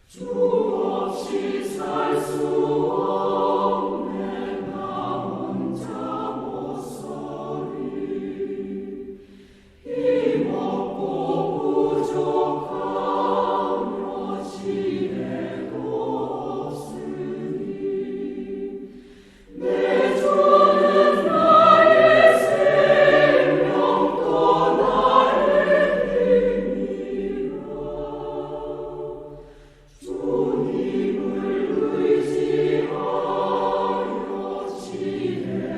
주 없이 살 수 없네 나 혼자 못 서리 힘없고 부족하며 지혜도 없으니 내 주는 나의 생명 또 나의 힘이라 주님을 의지하여 지혜를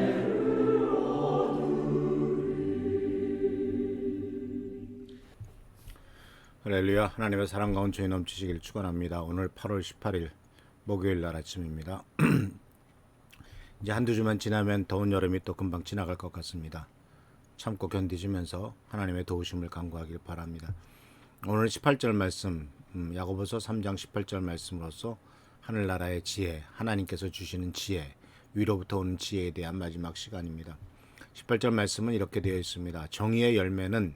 할렐루야. 하나님의 사랑 가운데 저희 넘치시길 축원합니다. 오늘 8월 18일 목요일 날 아침입니다. 이제 한두 주만 지나면 더운 여름이 또 금방 지나갈 것 같습니다. 참고 견디시면서 하나님의 도우심을 간구하길 바랍니다. 오늘 18절 말씀, 야고보서 3장 18절 말씀으로서 하늘나라의 지혜, 하나님께서 주시는 지혜, 위로부터 오는 지혜에 대한 마지막 시간입니다. 18절 말씀은 이렇게 되어 있습니다. 정의의 열매는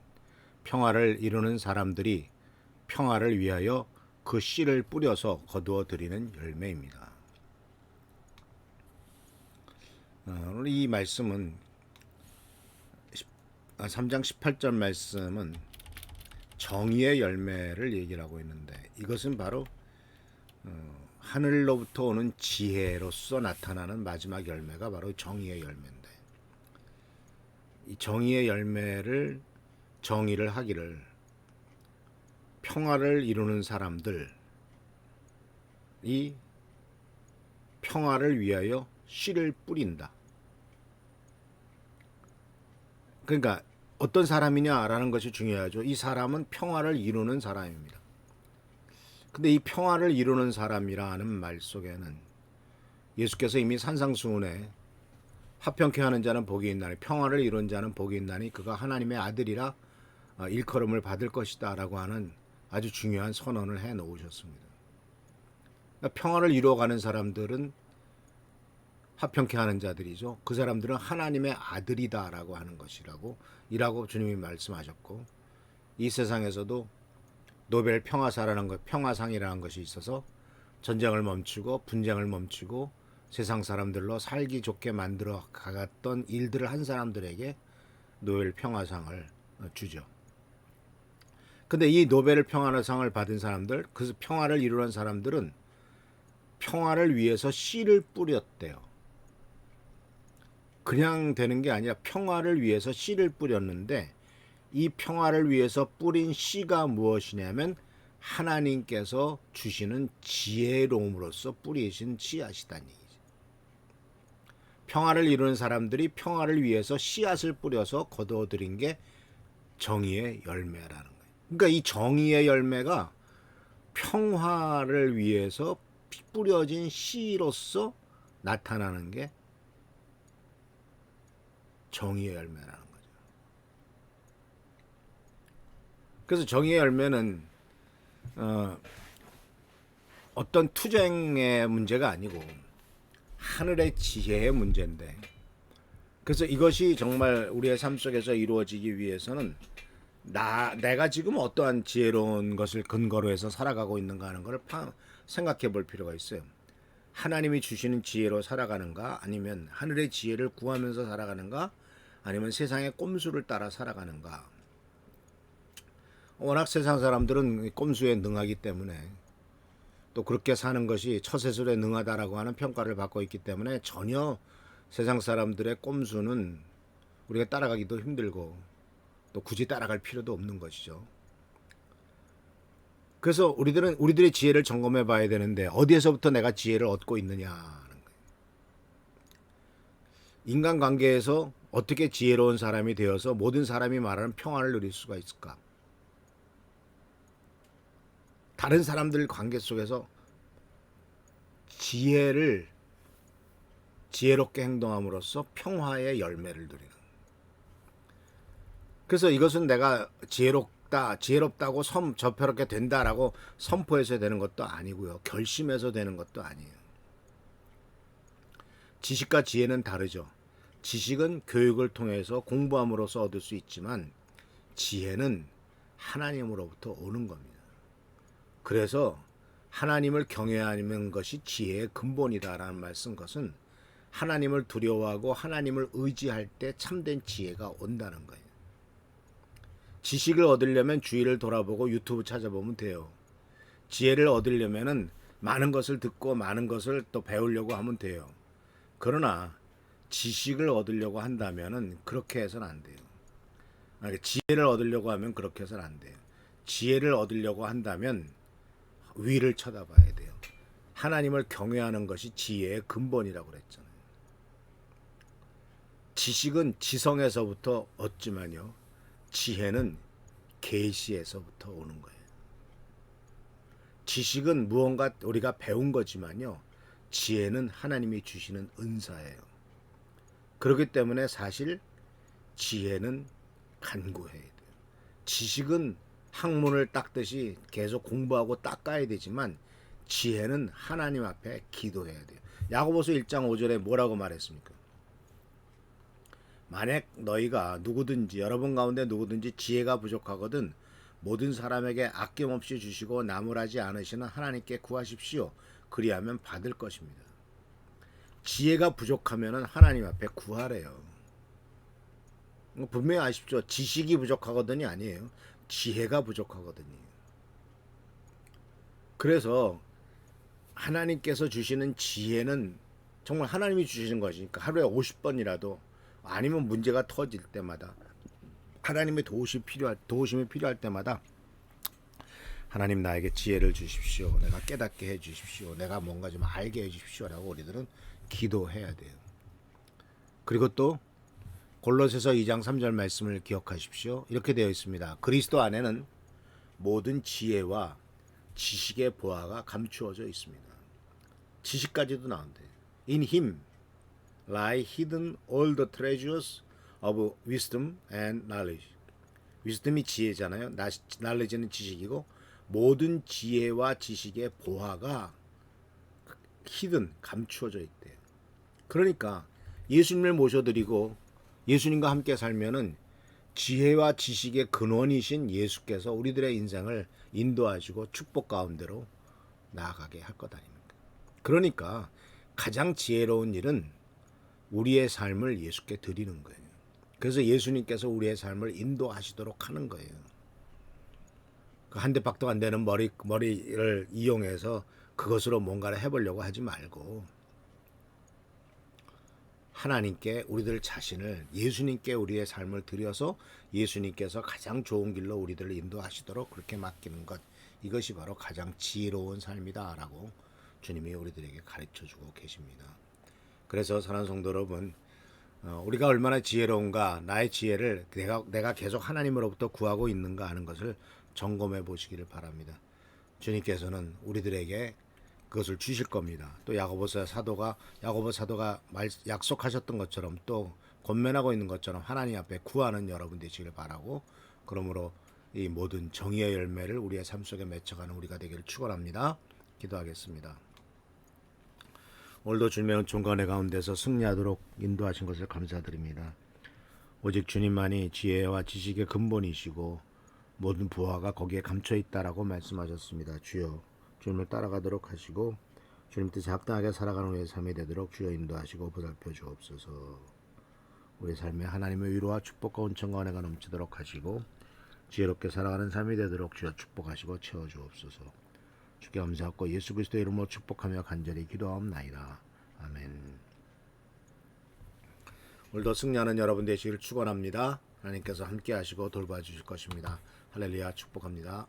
평화를 이루는 사람들이 평화를 위하여 그 씨를 뿌려서 거두어 드리는 열매입니다. 오늘 이 말씀은 3장 18절 말씀은 정의의 열매를 얘기를 하고 있는데 이것은 바로 하늘로부터 오는 지혜로서 나타나는 마지막 열매가 바로 정의의 열매인데 이 정의의 열매를 정의를 하기를 평화를 이루는 사람들이 평화를 위하여 씨를 뿌린다. 그러니까 어떤 사람이냐라는 것이 중요하죠. 이 사람은 평화를 이루는 사람입니다. 근데 이 평화를 이루는 사람이라는 말 속에는 예수께서 이미 산상수훈에 화평케 하는 자는 복이 있나니 평화를 이룬 자는 복이 있나니 그가 하나님의 아들이라 일컬음을 받을 것이다 라고 하는 아주 중요한 선언을 해 놓으셨습니다. 그러니까 평화를 이루어가는 사람들은 화평케 하는 자들이죠. 그 사람들은 하나님의 아들이다 라고 하는 것이라고 이라고 주님이 말씀하셨고 이 세상에서도 노벨 평화상이라는 것이 있어서 전쟁을 멈추고 분쟁을 멈추고 세상 사람들로 살기 좋게 만들어 가갔던 일들을 한 사람들에게 노벨 평화상을 주죠. 근데 이 노벨 평화상을 받은 사람들, 그 평화를 이루는 사람들은 평화를 위해서 씨를 뿌렸대요. 그냥 되는 게 아니라 평화를 위해서 씨를 뿌렸는데 이 평화를 위해서 뿌린 씨가 무엇이냐면 하나님께서 주시는 지혜로움으로써 뿌리신 씨앗이다니. 평화를 이루는 사람들이 평화를 위해서 씨앗을 뿌려서 거두어들인 게 정의의 열매라는 거예요. 그러니까 이 정의의 열매가 평화를 위해서 뿌려진 씨로서 나타나는 게 정의의 열매라는 거죠. 그래서 정의의 열매는 어떤 투쟁의 문제가 아니고 하늘의 지혜의 문제인데 그래서 이것이 정말 우리의 삶 속에서 이루어지기 위해서는 내가 지금 어떠한 지혜로운 것을 근거로 해서 살아가고 있는가 하는 것을 생각해 볼 필요가 있어요. 하나님이 주시는 지혜로 살아가는가 아니면 하늘의 지혜를 구하면서 살아가는가 아니면 세상의 꼼수를 따라 살아가는가. 워낙 세상 사람들은 꼼수에 능하기 때문에 또 그렇게 사는 것이 처세술에 능하다라고 하는 평가를 받고 있기 때문에 전혀 세상 사람들의 꼼수는 우리가 따라가기도 힘들고 또 굳이 따라갈 필요도 없는 것이죠. 그래서 우리들의 지혜를 점검해 봐야 되는데 어디에서부터 내가 지혜를 얻고 있느냐 하는 거예요. 인간관계에서 어떻게 지혜로운 사람이 되어서 모든 사람이 말하는 평화를 누릴 수가 있을까? 다른 사람들 관계 속에서 지혜롭게 행동함으로써 평화의 열매를 누리는. 그래서 이것은 내가 지혜롭다고 저렇게 된다라고 선포해서 되는 것도 아니고요. 결심해서 되는 것도 아니에요. 지식과 지혜는 다르죠. 지식은 교육을 통해서 공부함으로써 얻을 수 있지만 지혜는 하나님으로부터 오는 겁니다. 그래서 하나님을 경외하는 것이 지혜의 근본이다라는 말씀, 것은 하나님을 두려워하고 하나님을 의지할 때 참된 지혜가 온다는 거예요. 지식을 얻으려면 주위를 돌아보고 유튜브 찾아보면 돼요. 지혜를 얻으려면은 많은 것을 듣고 많은 것을 또 배우려고 하면 돼요. 그러나 지식을 얻으려고 한다면은 그렇게 해서는 안 돼요. 지혜를 얻으려고 하면 그렇게 해서는 안 돼요. 지혜를 얻으려고 한다면 위를 쳐다봐야 돼요. 하나님을 경외하는 것이 지혜의 근본이라고 그랬잖아요. 지식은 지성에서부터 얻지만요, 지혜는 계시에서부터 오는 거예요. 지식은 무언가 우리가 배운 거지만요, 지혜는 하나님이 주시는 은사예요. 그렇기 때문에 사실 지혜는 간구해야 돼요. 지식은 학문을 닦듯이 계속 공부하고 닦아야 되지만 지혜는 하나님 앞에 기도해야 돼요. 야고보서 1장 5절에 뭐라고 말했습니까? 만약 너희가 누구든지, 여러분 가운데 누구든지 지혜가 부족하거든 모든 사람에게 아낌없이 주시고 나무라지 않으시는 하나님께 구하십시오. 그리하면 받을 것입니다. 지혜가 부족하면 하나님 앞에 구하래요. 분명히 아십시오. 지식이 부족하거든이 아니에요. 지혜가 부족하거든요. 그래서 하나님께서 주시는 지혜는 정말 하나님이 주시는 것이니까 하루에 50번이라도, 아니면 문제가 터질 때마다, 하나님의 도우심이 필요할 때마다 하나님 나에게 지혜를 주십시오. 내가 깨닫게 해 주십시오. 내가 뭔가 좀 알게 해 주십시오라고 우리들은 기도해야 돼요. 그리고 또 골로새서 2장 3절 말씀을 기억하십시오. 이렇게 되어 있습니다. 그리스도 안에는 모든 지혜와 지식의 보화가 감추어져 있습니다. 지식까지도 나온대. In him lie hidden all the treasures of wisdom and knowledge. wisdom이 지혜잖아요. knowledge는 지식이고, 모든 지혜와 지식의 보화가 hidden, 감추어져 있대요. 그러니까 예수님을 모셔드리고 예수님과 함께 살면은 지혜와 지식의 근원이신 예수께서 우리들의 인생을 인도하시고 축복 가운데로 나아가게 할 것 아닙니까? 그러니까 가장 지혜로운 일은 우리의 삶을 예수께 드리는 거예요. 그래서 예수님께서 우리의 삶을 인도하시도록 하는 거예요. 그 한 대 박도 안 되는 머리를 이용해서 그것으로 뭔가를 해보려고 하지 말고, 하나님께 우리들 자신을, 예수님께 우리의 삶을 드려서 예수님께서 가장 좋은 길로 우리들을 인도하시도록 그렇게 맡기는 것, 이것이 바로 가장 지혜로운 삶이다라고 주님이 우리들에게 가르쳐주고 계십니다. 그래서 사랑하는 성도 여러분, 우리가 얼마나 지혜로운가, 나의 지혜를 내가 계속 하나님으로부터 구하고 있는가 하는 것을 점검해 보시기를 바랍니다. 주님께서는 우리들에게 그것을 주실 겁니다. 또 야고보 사도가 약속하셨던 것처럼, 또 권면하고 있는 것처럼 하나님 앞에 구하는 여러분 되시길 바라고, 그러므로 이 모든 정의의 열매를 우리의 삶 속에 맺혀가는 우리가 되기를 축원합니다. 기도하겠습니다. 오늘도 주님의 은총과 은혜 가운데서 승리하도록 인도하신 것을 감사드립니다. 오직 주님만이 지혜와 지식의 근본이시고 모든 부하가 거기에 감춰 있다라고 말씀하셨습니다. 주여, 주님을 따라가도록 하시고 주님 뜻에 합당하게 살아가는 우리의 삶이 되도록 주여 인도하시고 보살펴 주옵소서. 우리 삶에 하나님의 위로와 축복과 은총과 은혜가 넘치도록 하시고 지혜롭게 살아가는 삶이 되도록 주여 축복하시고 채워 주옵소서. 주께 감사하고 예수 그리스도의 이름으로 축복하며 간절히 기도하옵나이다. 아멘. 오늘도 승리하는 여러분 되시기를 축원합니다. 하나님께서 함께 하시고 돌봐주실 것입니다. 할렐루야, 축복합니다.